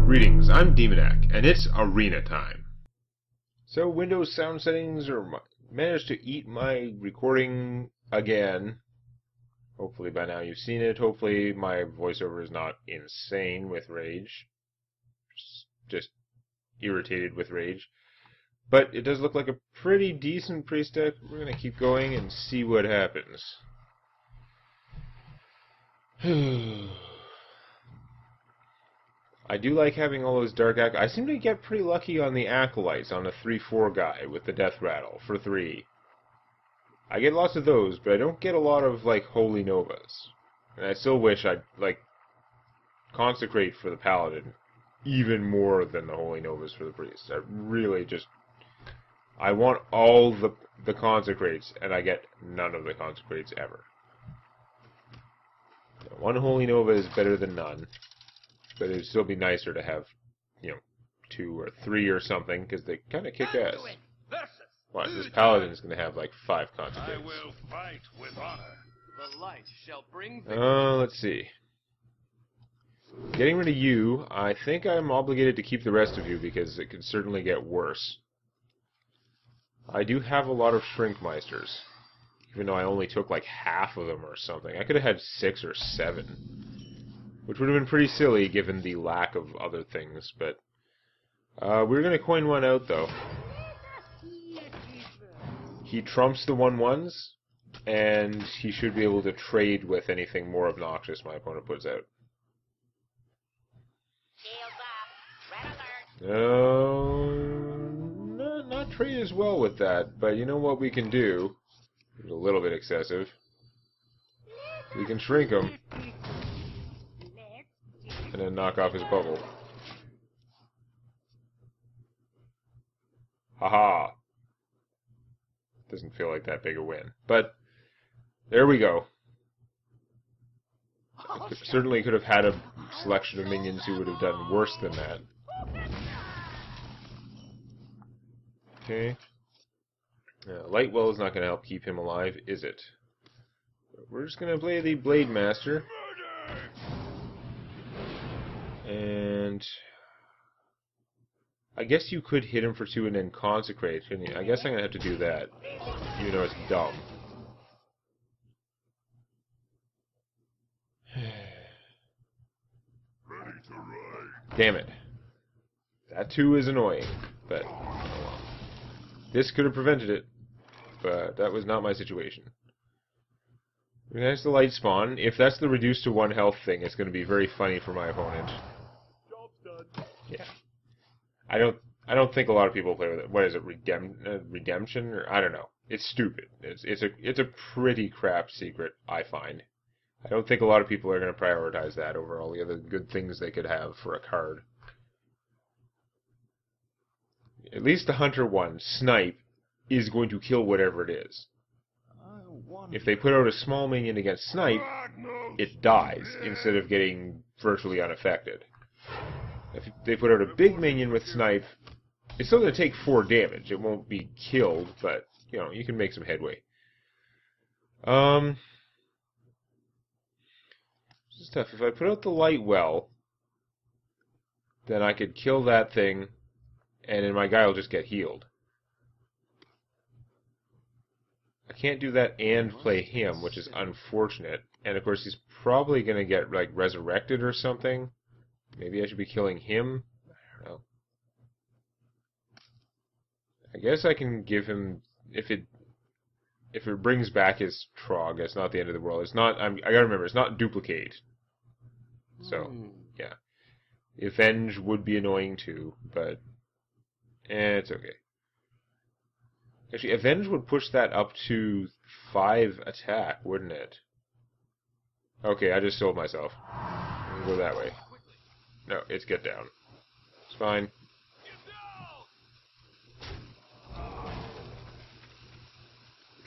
Greetings, I'm Demonac, and it's arena time. So Windows sound settings managed to eat my recording again. Hopefully by now you've seen it. Hopefully my voiceover is not insane with rage. Just irritated with rage. But it does look like a pretty decent priest deck. We're going to keep going and see what happens. I do like having all those dark I seem to get pretty lucky on the Acolytes on a 3-4 guy with the Death Rattle for 3. I get lots of those, but I don't get a lot of, like, Holy Novas. And I still wish I'd, like, consecrate for the Paladin even more than the Holy Novas for the Priest. I really just... I want all the consecrates, and I get none of the consecrates ever. One Holy Nova is better than none. But it'd still be nicer to have, 2 or 3 or something, because they kind of kick ass. Watch, this Paladin's going to have like 5 consecrates. I will fight with honor. The light shall bring let's see. Getting rid of you, I think I'm obligated to keep the rest of you, because it could certainly get worse. I do have a lot of Shrinkmeisters, even though I only took like half of them or something. I could have had 6 or 7. Which would have been pretty silly given the lack of other things, but we're going to coin one out, though. He trumps the 1/1s, and he should be able to trade with anything more obnoxious my opponent puts out. No, not trade as well with that, but you know what we can do? It's a little bit excessive. We can shrink him. And then knock off his bubble. Haha. Doesn't feel like that big a win. But, there we go. Certainly could have had a selection of minions who would have done worse than that. Okay. Lightwell is not going to help keep him alive, is it? We're just going to play the Blade Master. And I guess you could hit him for 2 and then consecrate, couldn't you? I guess I'm going to have to do that, even though it's dumb. Damn it. That too is annoying, but oh well. This could have prevented it, but that was not my situation. That's the light spawn. If that's the reduced to 1 health thing, it's going to be very funny for my opponent. Yeah. I don't think a lot of people play with it. What is it, Redemption? Or I don't know. It's stupid. It's a pretty crap secret, I find. I don't think a lot of people are going to prioritize that over all the other good things they could have for a card. At least the Hunter one, Snipe, is going to kill whatever it is. If they put out a small minion against Snipe, it dies, instead of getting virtually unaffected. If they put out a big minion with Snipe, it's still going to take 4 damage. It won't be killed, but, you can make some headway. This is tough. If I put out the Lightwell, then I could kill that thing, and then my guy will just get healed. I can't do that and play him, which is unfortunate. And of course, he's probably going to get, like, resurrected or something. Maybe I should be killing him? I don't know. I guess I can give him, if it brings back his Trog, it's not the end of the world. It's not, I gotta remember, it's not duplicate. So, yeah. Avenge would be annoying too, but it's okay. Actually, Avenge would push that up to 5 attack, wouldn't it? Okay, I just sold myself. I'm gonna go that way. No, it's get down. It's fine. I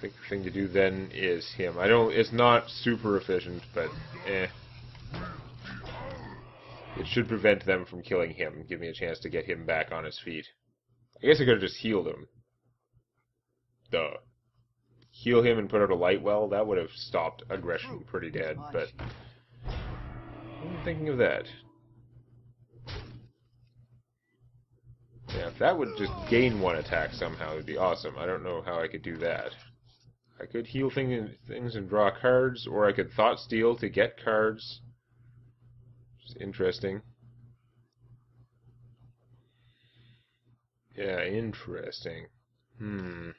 think the thing to do then is him. It's not super efficient, but eh. It should prevent them from killing him, give me a chance to get him back on his feet. I guess I could have just healed him. Duh. Heal him and put out a Lightwell, that would have stopped aggression pretty dead, but I wasn't thinking of that. that would just gain 1 attack somehow, it would be awesome. I don't know how I could do that. I could heal things and draw cards, or I could Thought Steal to get cards. Which is interesting. Yeah, interesting. I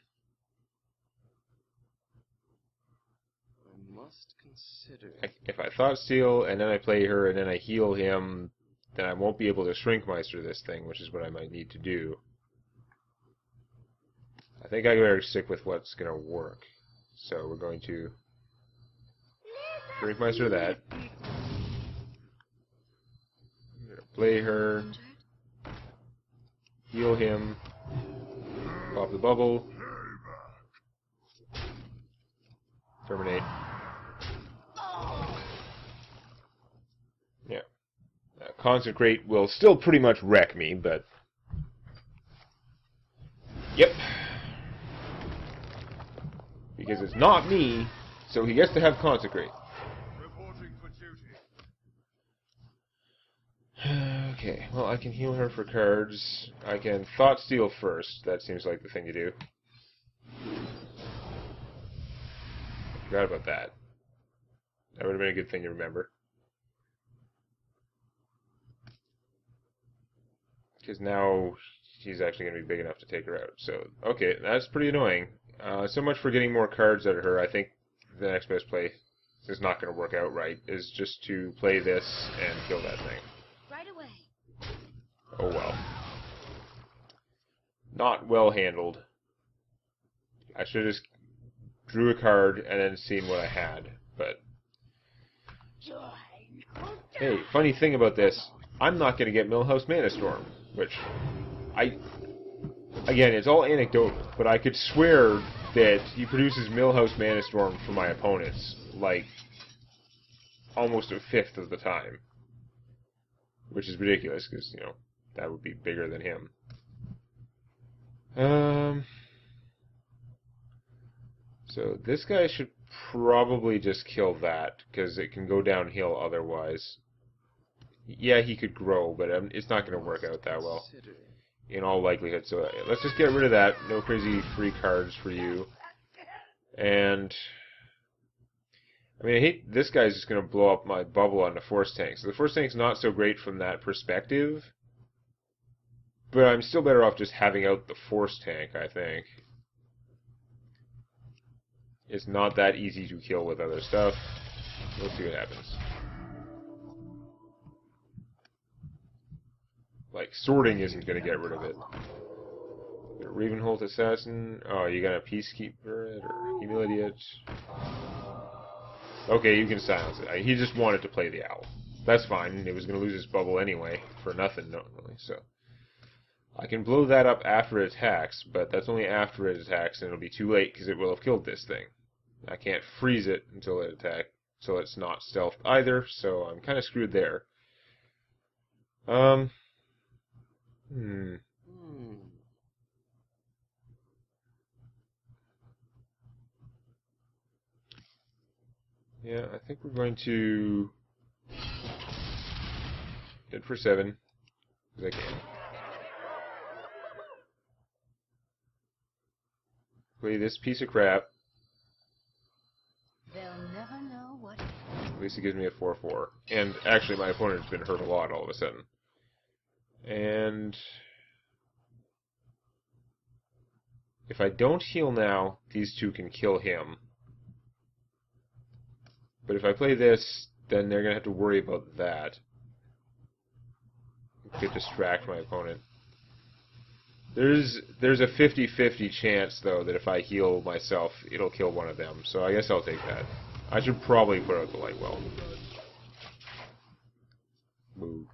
must consider. If I Thought Steal, and then I play her, and then I heal him, then I won't be able to Shrinkmeister this thing, which is what I might need to do. I think I better stick with what's going to work. So we're going to Shrinkmeister that. I'm going to play her, heal him, pop the bubble, terminate. Yeah. Consecrate will still pretty much wreck me, but... Yep. Because it's not me, so he gets to have Consecrate. Reporting for duty. Okay, well, I can heal her for cards. I can Thought Steal first. That seems like the thing to do. Forgot about that. That would have been a good thing to remember. Because now she's actually going to be big enough to take her out. So, okay, that's pretty annoying. So much for getting more cards out of her. I think the next best play is not going to work out right, is just to play this and kill that thing. Right away. Oh well. Not well handled. I should have just drew a card and then seen what I had, but... Hey, funny thing about this, I'm not going to get Millhouse Mana Storm, which again, it's all anecdotal, but I could swear that he produces Millhouse Mana Storm for my opponents, like, almost a fifth of the time. Which is ridiculous, because, you know, that would be bigger than him. So this guy should probably just kill that, because it can go downhill otherwise. Yeah, he could grow, but it's not going to work out that well, in all likelihood. So let's just get rid of that. No crazy free cards for you. And I mean, I hate this guy's just going to blow up my bubble on the Force Tank. So the Force Tank's not so great from that perspective, but I'm still better off just having out the Force Tank, I think. It's not that easy to kill with other stuff. Let's see what happens. Like, sorting isn't going to get rid of it. Ravenholt Assassin. Oh, you got a Peacekeeper it or Humility it. Okay, you can silence it. He just wanted to play the Owl. That's fine. It was going to lose its bubble anyway, for nothing normally, so... I can blow that up after it attacks, but that's only after it attacks, and it'll be too late because it will have killed this thing. I can't freeze it until it attacks, so it's not stealthed either, so I'm kind of screwed there. Yeah, I think we're going to hit for 7, because I can. Play this piece of crap. They'll never know what. At least it gives me a 4/4. And actually, my opponent's been hurt a lot all of a sudden. And if I don't heal now, these two can kill him. But if I play this, then they're going to have to worry about that. It could distract my opponent. There's a 50-50 chance, though, that if I heal myself, it'll kill one of them. So I guess I'll take that. I should probably put out the Lightwell. Move.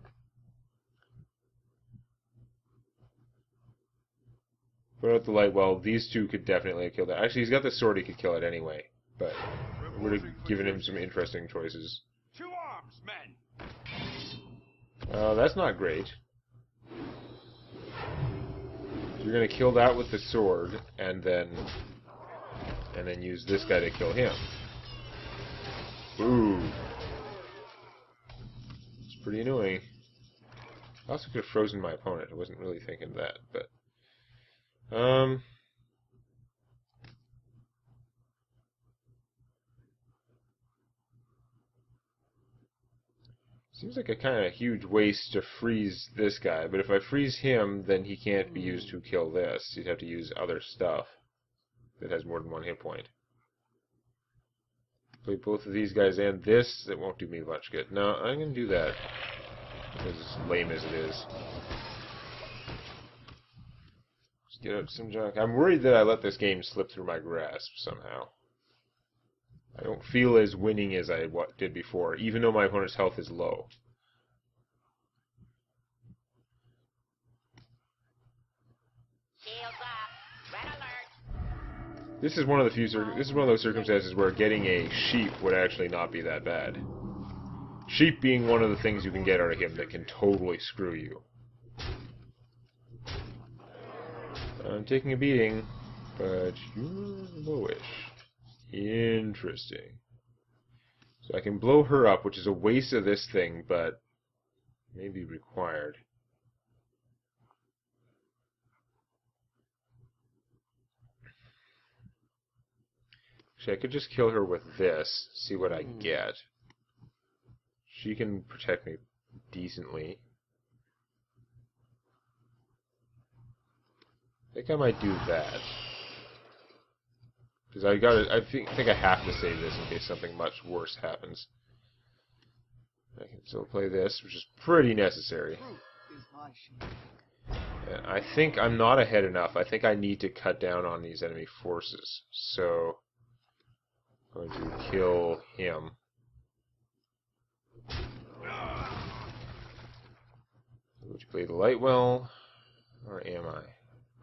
Put out the Lightwell. These two could definitely kill that. Actually, he's got the sword. He could kill it anyway. But I would have given him some interesting choices. To arms, men! That's not great. You're going to kill that with the sword, and then use this guy to kill him. Ooh. It's pretty annoying. I also could have frozen my opponent. I wasn't really thinking that, but Seems like a kind of huge waste to freeze this guy, but if I freeze him, then he can't be used to kill this. He'd have to use other stuff that has more than one hit point. Play both of these guys and this, it won't do me much good. No, I'm going to do that, as lame as it is. Just get out some junk. I'm worried that I let this game slip through my grasp somehow. I don't feel as winning as I did before, even though my opponent's health is low. This is one of the few. This is one of those circumstances where getting a sheep would actually not be that bad. Sheep being one of the things you can get out of him that can totally screw you. I'm taking a beating, but you're lowish. Interesting. So I can blow her up, which is a waste of this thing, but may be required. Actually, I could just kill her with this, see what I get. She can protect me decently. I think I might do that. Because I think I have to save this in case something much worse happens. I can still play this, which is pretty necessary. And I think I'm not ahead enough. I think I need to cut down on these enemy forces. So I'm going to kill him. Would you play the light well, or am I?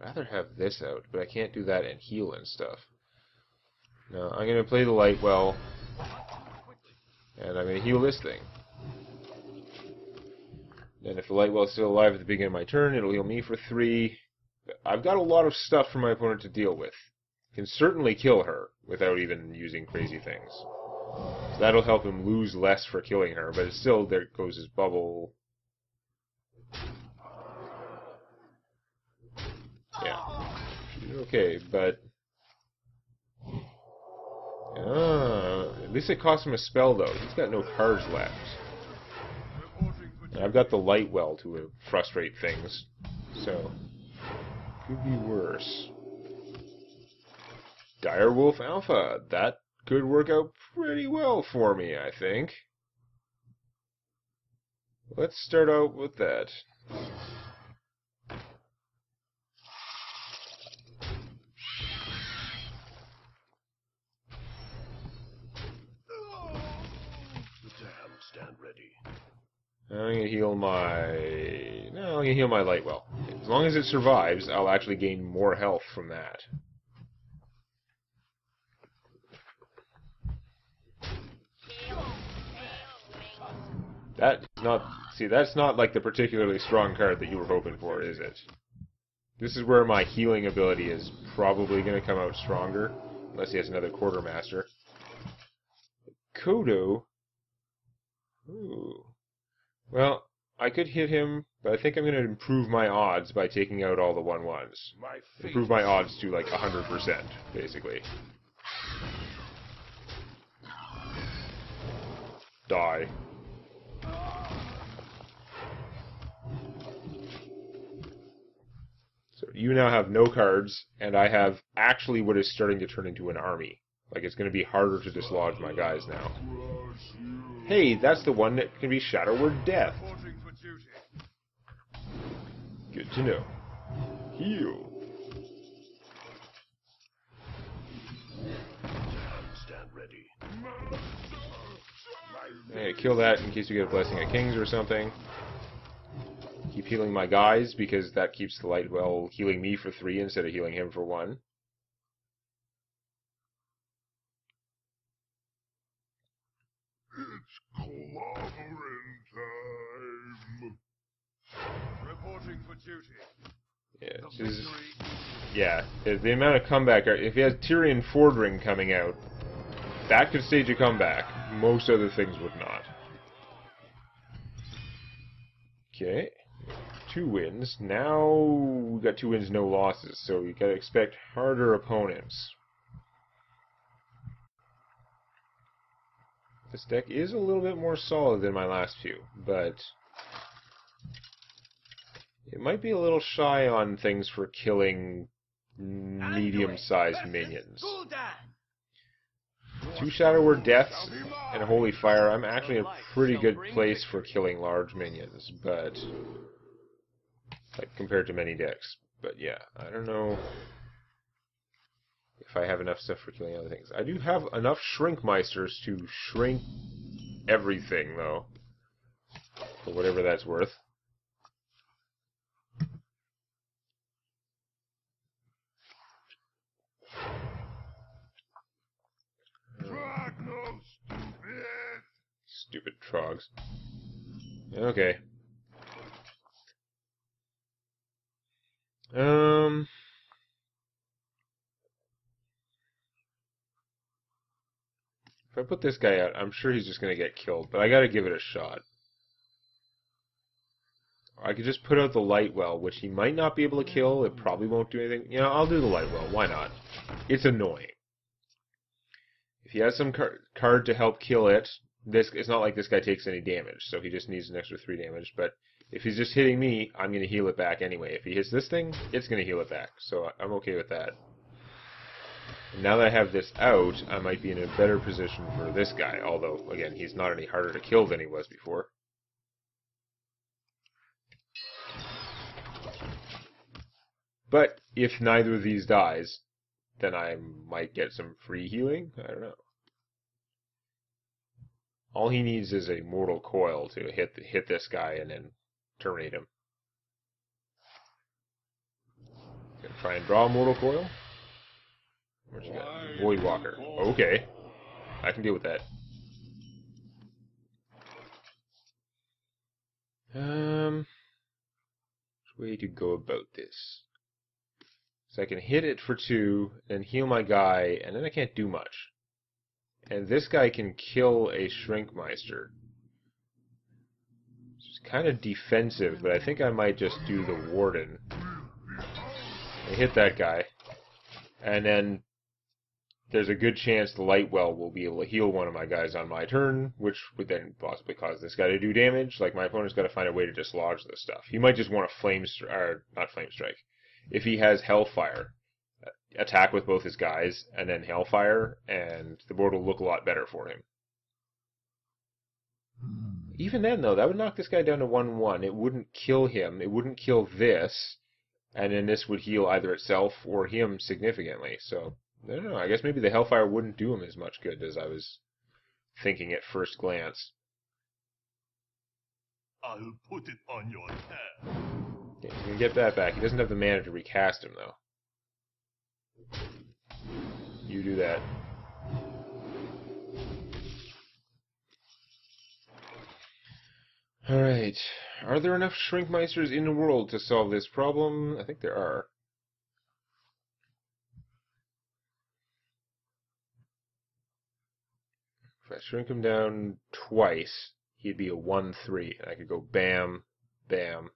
I'd rather have this out, but I can't do that and heal and stuff. No, I'm going to play the light well, and I'm going to heal this thing. And if the light well's still alive at the beginning of my turn, it'll heal me for 3. I've got a lot of stuff for my opponent to deal with. Can certainly kill her without even using crazy things. So that'll help him lose less for killing her, but it's still, there goes his bubble. Yeah. Okay, but at least it cost him a spell, though. He's got no cards left. And I've got the light well to frustrate things, so could be worse. Direwolf Alpha. That could work out pretty well for me, I think. Let's start out with that. Stand ready. I'm gonna heal my... No, I'm gonna heal my light well. As long as it survives, I'll actually gain more health from that. That's not... See, that's not like the particularly strong card that you were hoping for, is it? This is where my healing ability is probably gonna come out stronger, unless he has another quartermaster. Kodo... Ooh. Well, I could hit him, but I think I'm going to improve my odds by taking out all the 1/1s. Improve my odds to like 100%, basically. Die. So you now have no cards, and I have actually what is starting to turn into an army. Like, it's going to be harder to dislodge my guys now. Hey, that's the one that can be Shadow Word Death. Good to know. Heal. Stand ready. Hey, kill that in case we get a Blessing at Kings or something. Keep healing my guys, because that keeps the light well healing me for 3 instead of healing him for 1. It's clobbering time. Reporting for duty. Yeah, the amount of comeback. If he has Tyrion Fordring coming out, that could stage a comeback. Most other things would not. Okay. 2 wins. Now we got 2 wins, no losses, so you gotta expect harder opponents. This deck is a little bit more solid than my last few, but it might be a little shy on things for killing medium-sized minions. 2 Shadow Word Deaths and a Holy Fire. I'm actually in a pretty good place for killing large minions, but like compared to many decks. But yeah, I don't know if I have enough stuff for killing other things. I do have enough Shrinkmeisters to shrink everything, though, for whatever that's worth. Stupid trogs. Okay. If I put this guy out, I'm sure he's just going to get killed, but I got to give it a shot. I could just put out the Lightwell, which he might not be able to kill. It probably won't do anything. You know, I'll do the Lightwell. Why not? It's annoying. If he has some card to help kill it, it's not like this guy takes any damage, so he just needs an extra 3 damage. But if he's just hitting me, I'm going to heal it back anyway. If he hits this thing, it's going to heal it back. So I'm okay with that. And now that I have this out, I might be in a better position for this guy. Although, again, he's not any harder to kill than he was before. But if neither of these dies, then I might get some free healing. I don't know. All he needs is a Mortal Coil to hit this guy and then terminate him. Gonna try and draw a Mortal Coil. What you got? Voidwalker. Okay. I can deal with that. Which way to go about this? So I can hit it for 2, then heal my guy, and then I can't do much. And this guy can kill a Shrinkmeister. It's kind of defensive, but I think I might just do the Warden. I hit that guy, and then there's a good chance the Lightwell will be able to heal one of my guys on my turn, which would then possibly cause this guy to do damage. Like, my opponent's got to find a way to dislodge this stuff. He might just want to not Flame Strike. If he has Hellfire, attack with both his guys, and then Hellfire, and the board will look a lot better for him. Even then, though, that would knock this guy down to 1-1. It wouldn't kill him. It wouldn't kill this, and then this would heal either itself or him significantly. So, I don't know. I guess maybe the Hellfire wouldn't do him as much good as I was thinking at first glance. I'll put it on your tab. Yeah, he can get that back. He doesn't have the mana to recast him, though. You do that. Alright. Are there enough Shrinkmeisters in the world to solve this problem? I think there are. If I shrink him down twice, he'd be a 1-3. And I could go bam, bam.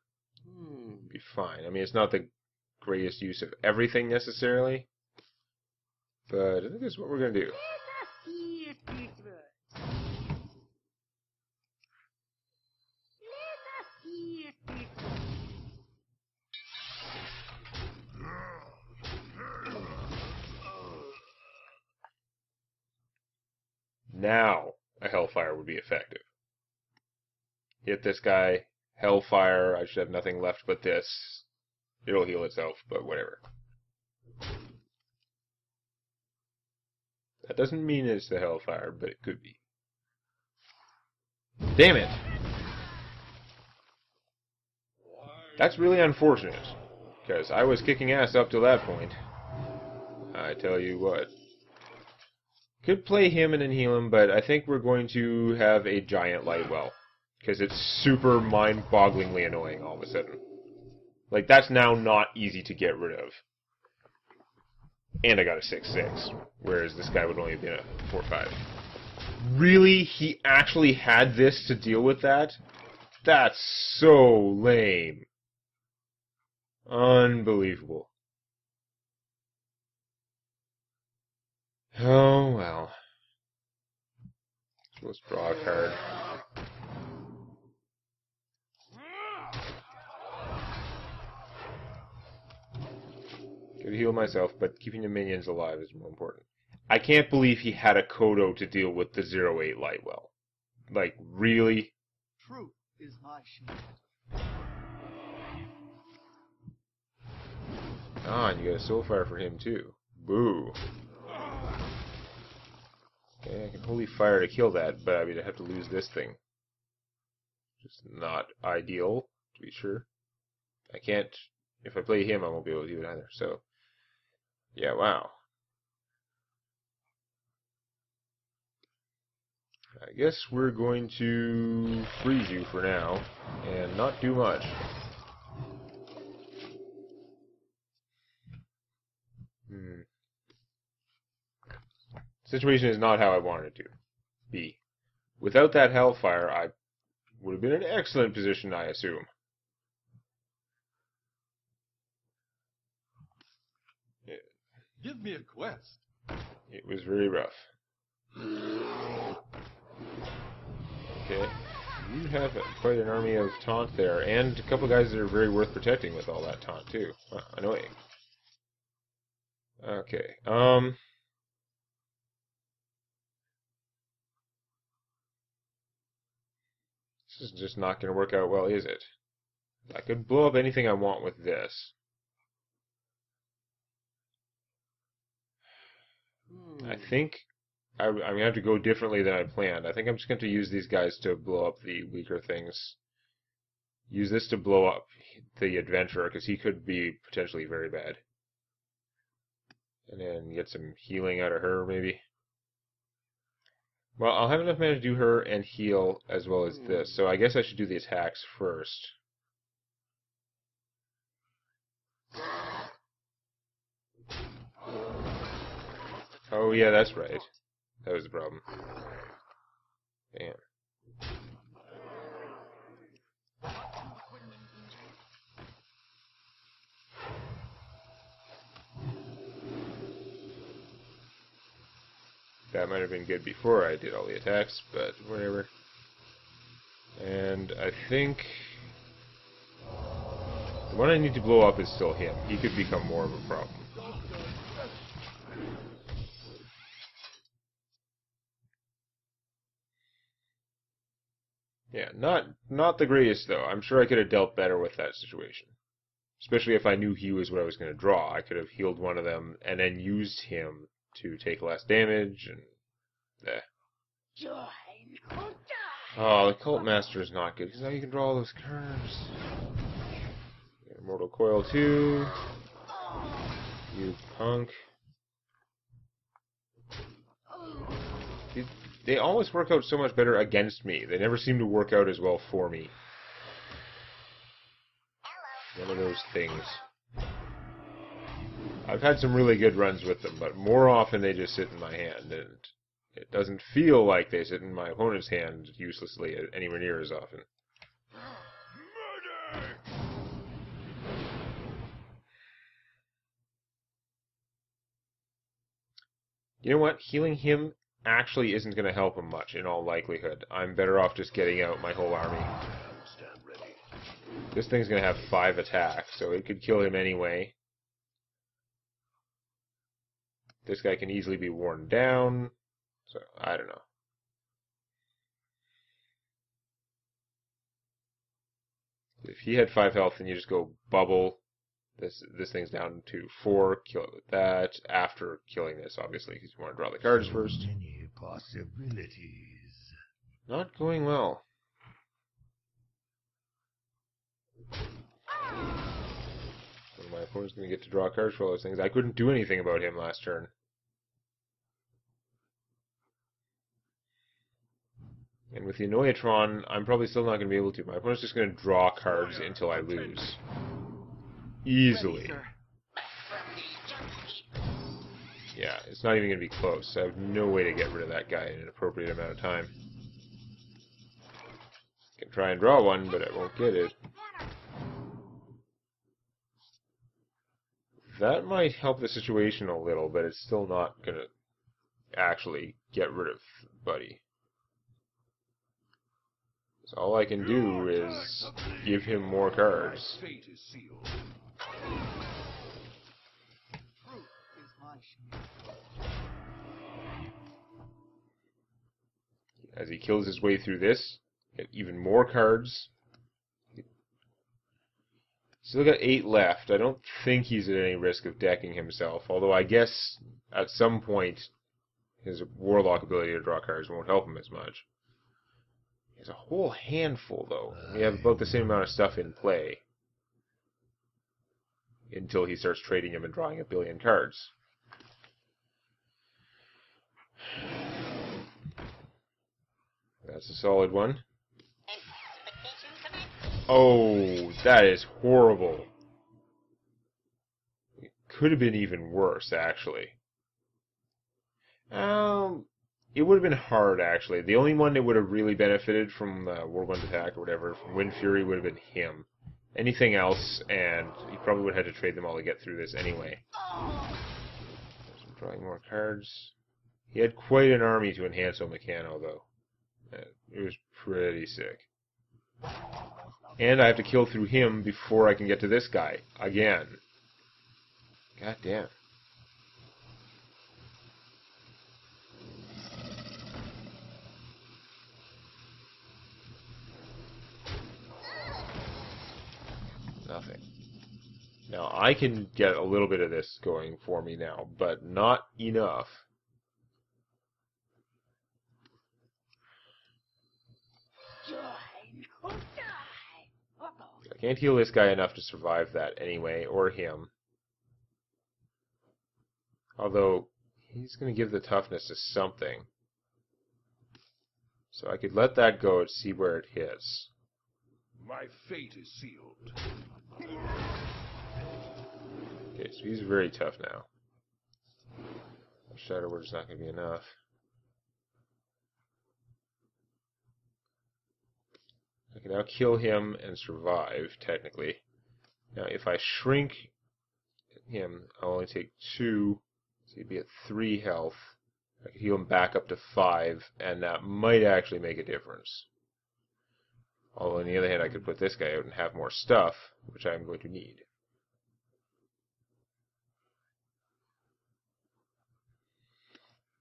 Be fine. I mean, it's not the greatest use of everything necessarily, but I think that's what we're going to do. Now, a Hellfire would be effective. Hit this guy, Hellfire, I should have nothing left but this. It'll heal itself, but whatever. That doesn't mean it's the Hellfire, but it could be. Damn it! That's really unfortunate, because I was kicking ass up to that point. I tell you what. Could play him and then heal him, but I think we're going to have a giant Lightwell, because it's super mind-bogglingly annoying all of a sudden. Like, that's now not easy to get rid of. And I got a 6-6, whereas this guy would only have been a 4-5. Really? He actually had this to deal with that? That's so lame. Unbelievable. Oh, well. So let's draw a card. Could heal myself, but keeping the minions alive is more important. I can't believe he had a Kodo to deal with the 0-8 Lightwell. Like, really? Truth is my shield. Ah, and you got a Soulfire for him, too. Boo. Okay, I can Holy Fire to kill that, but I mean, I have to lose this thing. Just not ideal, to be sure. I can't... If I play him, I won't be able to do it either, so... Yeah, wow. I guess we're going to freeze you for now, and not do much. Situation is not how I wanted it to be. Without that Hellfire, I would have been in an excellent position, I assume. Give me a quest. It was very rough. Okay. You have quite an army of taunt there, and a couple guys that are very worth protecting with all that taunt, too. Annoying. Okay, this is just not going to work out well, is it? I could blow up anything I want with this. I think I'm going to have to go differently than I planned. I think I'm just going to use these guys to blow up the weaker things. Use this to blow up the Adventurer, because he could be potentially very bad. And then get some healing out of her, maybe. Well, I'll have enough mana to do her and heal as well as this, so I guess I should do the attacks first. Oh yeah, that's right. That was the problem. Damn. That might have been good before I did all the attacks, but whatever. And I think the one I need to blow up is still him. He could become more of a problem. Yeah, not the greatest though. I'm sure I could have dealt better with that situation. Especially if I knew he was what I was going to draw. I could have healed one of them and then used him to take less damage and Oh, the Cult Master is not good because now you can draw all those cards. Immortal Coil 2. You punk. They always work out so much better against me. They never seem to work out as well for me. One of those things. I've had some really good runs with them, but more often they just sit in my hand, and it doesn't feel like they sit in my opponent's hand uselessly anywhere near as often. You know what? Healing him actually isn't going to help him much, in all likelihood. I'm better off just getting out my whole army. This thing's going to have 5 attacks, so it could kill him anyway. This guy can easily be worn down, so I don't know. If he had 5 health, then you just go bubble. This thing's down to 4. Kill it with that. After killing this, obviously, because you want to draw the cards first. Many possibilities. Not going well. So my opponent's going to get to draw cards for all those things. I couldn't do anything about him last turn. And with the Annoyatron, I'm probably still not going to be able to. My opponent's just going to draw cards until I lose. Easily. Yeah, it's not even going to be close. I have no way to get rid of that guy in an appropriate amount of time. I can try and draw one, but I won't get it. That might help the situation a little, but it's still not gonna actually get rid of Buddy. So all I can do is give him more cards. Fate is sealed. Truth is my shield. As he kills his way through this, get even more cards. Still got 8 left. I don't think he's at any risk of decking himself, although I guess at some point his Warlock ability to draw cards won't help him as much. He has a whole handful, though. We have about the same amount of stuff in play until he starts trading him and drawing a billion cards. That's a solid one. Oh, that is horrible. It could have been even worse, actually. It would have been hard, actually. The only one that would have really benefited from Whirlwind Attack or whatever, from Wind Fury, would have been him. Anything else, and he probably would have had to trade them all to get through this anyway. Drawing more cards. He had quite an army to enhance Meccano, though. It was pretty sick. And I have to kill through him before I can get to this guy. Again. God damn. Nothing. Now, I can get a little bit of this going for me now, but not enough. I can't heal this guy enough to survive that anyway, or him. Although, he's going to give the toughness to something. So I could let that go and see where it hits. My fate is sealed. Okay, so he's very tough now. Shadow Word's not going to be enough. I can now kill him and survive, technically. Now, if I shrink him, I'll only take 2, so he'd be at 3 health. I could heal him back up to 5, and that might actually make a difference. Although, on the other hand, I could put this guy out and have more stuff, which I'm going to need.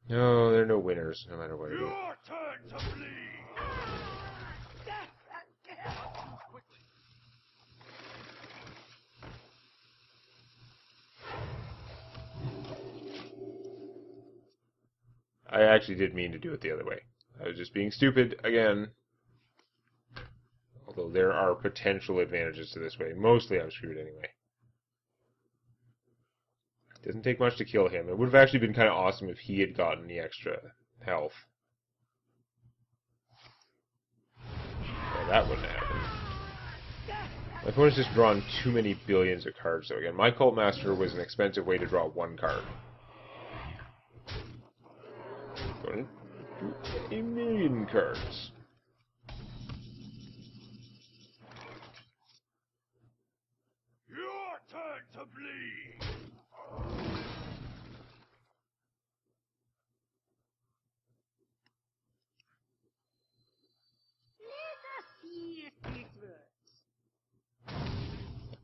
No, there are no winners, no matter what I do. Your turn to bleed. I actually did mean to do it the other way. I was just being stupid again. Although there are potential advantages to this way. Mostly I'm screwed anyway. It doesn't take much to kill him. It would have actually been kind of awesome if he had gotten the extra health. Well, that wouldn't have happened. My opponent's just drawn too many billions of cards, though. Again, my Cult Master was an expensive way to draw 1 card. Going to 1,000,000 cards. Your turn to bleed.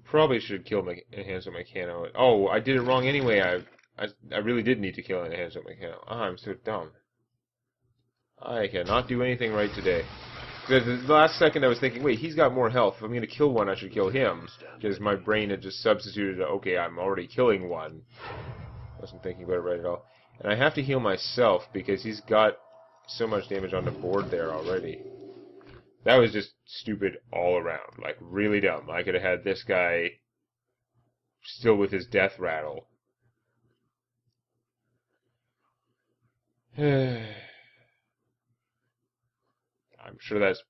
Probably should kill Enhance Meccano. Oh, I did it wrong anyway. I really did need to kill Enhance Meccano. Ah, I'm so dumb. I cannot do anything right today. The last second I was thinking, wait, he's got more health. If I'm going to kill one, I should kill him. Because my brain had just substituted, okay, I'm already killing one. Wasn't thinking about it right at all. And I have to heal myself because he's got so much damage on the board there already. That was just stupid all around. Like, really dumb. I could have had this guy still with his death rattle. I'm sure that's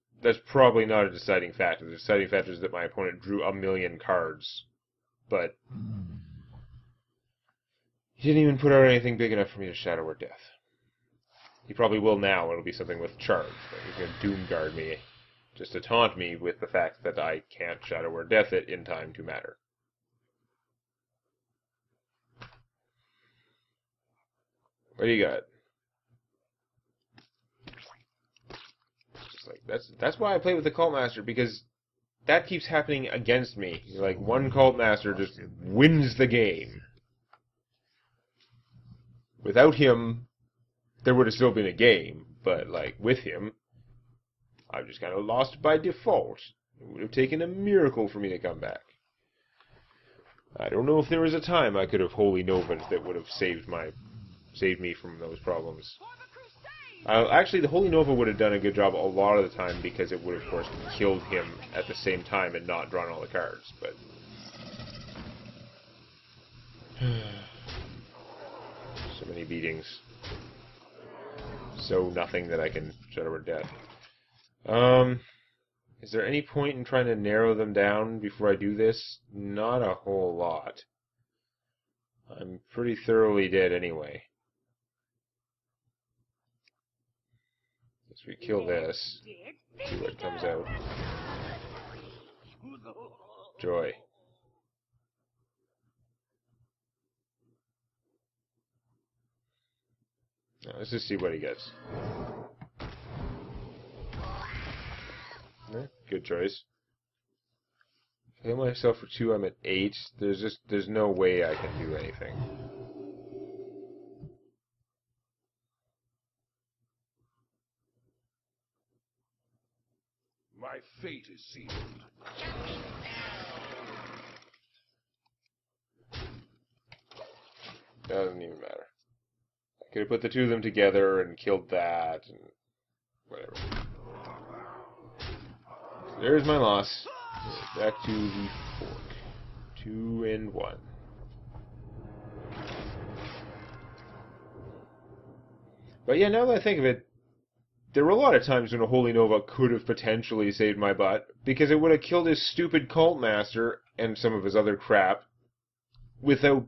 probably not a deciding factor. The deciding factor is that my opponent drew 1,000,000 cards. But he didn't even put out anything big enough for me to Shadow Word Death. He probably will now. It'll be something with Charge. He's going to Doom Guard me. Just to taunt me with the fact that I can't Shadow Word Death it in time to matter. What do you got? Just like that's why I play with the Cult Master, because that keeps happening against me. Like, one Cult Master just wins the game. Without him, there would have still been a game, but, like, with him, I've just kind of lost by default. It would have taken a miracle for me to come back. I don't know if there was a time I could have Holy Nova'd that would have saved me from those problems. Actually, the Holy Nova would have done a good job a lot of the time, because it would have, of course, killed him at the same time and not drawn all the cards, but... so many beatings. So nothing that I can shut over death. Is there any point in trying to narrow them down before I do this? Not a whole lot. I'm pretty thoroughly dead anyway. Let's kill this. See what comes out. Joy. Now, let's just see what he gets. Yeah, good choice. If I hit myself for 2, I'm at 8. There's no way I can do anything. My fate is sealed. Doesn't even matter. I could have put the two of them together and killed that, and whatever. So there's my loss. Back to the fork. 2 and 1. But yeah, now that I think of it, there were a lot of times when a Holy Nova could have potentially saved my butt, because it would have killed his stupid Cult Master and some of his other crap without...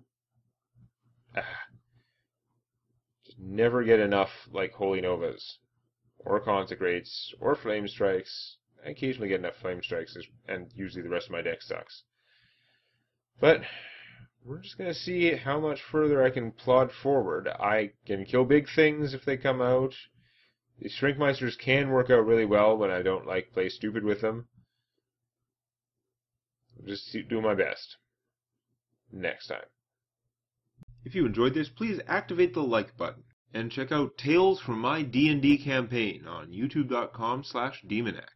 Just never get enough, like, Holy Novas, or Consecrates, or Flame Strikes. I occasionally get enough Flame Strikes, and usually the rest of my deck sucks. But we're just going to see how much further I can plod forward. I can kill big things if they come out. The Shrinkmeisters can work out really well when I don't, like, play stupid with them. I'll just do my best. Next time. If you enjoyed this, please activate the like button. And check out Tales from My D&D Campaign on youtube.com/Demonac.